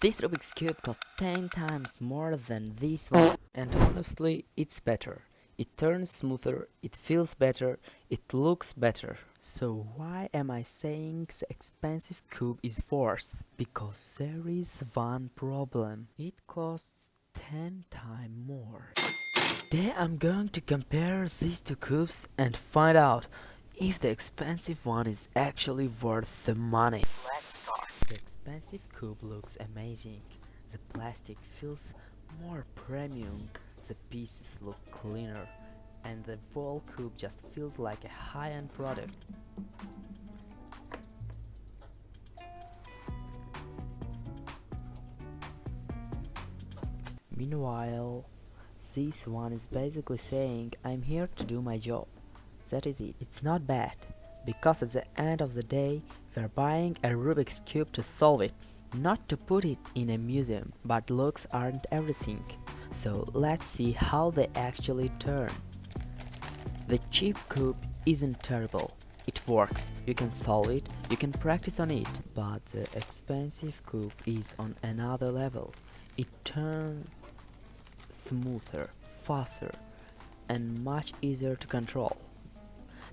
This Rubik's Cube costs 10 times more than this one, and honestly, it's better. It turns smoother, it feels better, it looks better. So why am I saying the expensive cube is worse? Because there is one problem. It costs 10 times more. Today I'm going to compare these two cubes and find out if the expensive one is actually worth the money. The expensive cube looks amazing. The plastic feels more premium. The pieces look cleaner. And the whole cube just feels like a high-end product. Meanwhile, this one is basically saying, I'm here to do my job. That is it. It's not bad, because at the end of the day, we're buying a Rubik's Cube to solve it, not to put it in a museum, but looks aren't everything. So let's see how they actually turn. The cheap cube isn't terrible. It works, you can solve it, you can practice on it, but the expensive cube is on another level. It turns smoother, faster, and much easier to control.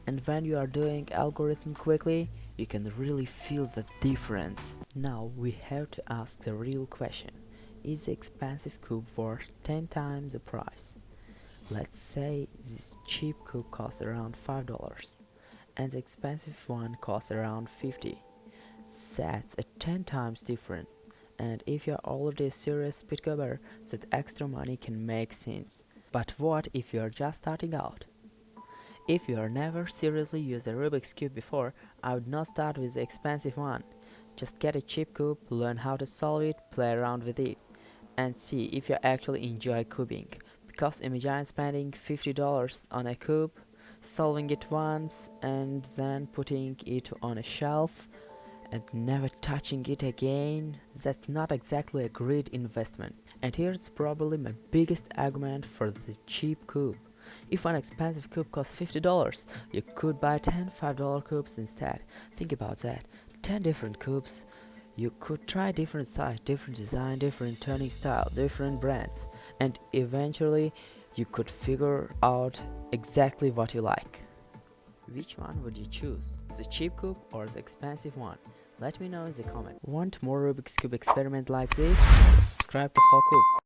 And when you are doing algorithm quickly, you can really feel the difference. Now we have to ask the real question. Is the expensive cube worth 10 times the price? Let's say this cheap cube costs around $5 and the expensive one costs around 50. That's a 10 times different. And if you're already a serious speedcuber, that extra money can make sense. But what if you're just starting out? If you are never seriously used a Rubik's Cube before, I would not start with the expensive one. Just get a cheap cube, learn how to solve it, play around with it, and see if you actually enjoy cubing. Because imagine spending $50 on a cube, solving it once, and then putting it on a shelf, and never touching it again. That's not exactly a great investment. And here's probably my biggest argument for the cheap cube. If an expensive cube costs $50, you could buy 10 $5 cubes instead. Think about that. 10 different cubes. You could try different size, different design, different turning style, different brands, and eventually you could figure out exactly what you like. Which one would you choose? The cheap cube or the expensive one? Let me know in the comment. Want more Rubik's Cube experiment like this? Subscribe to Cube.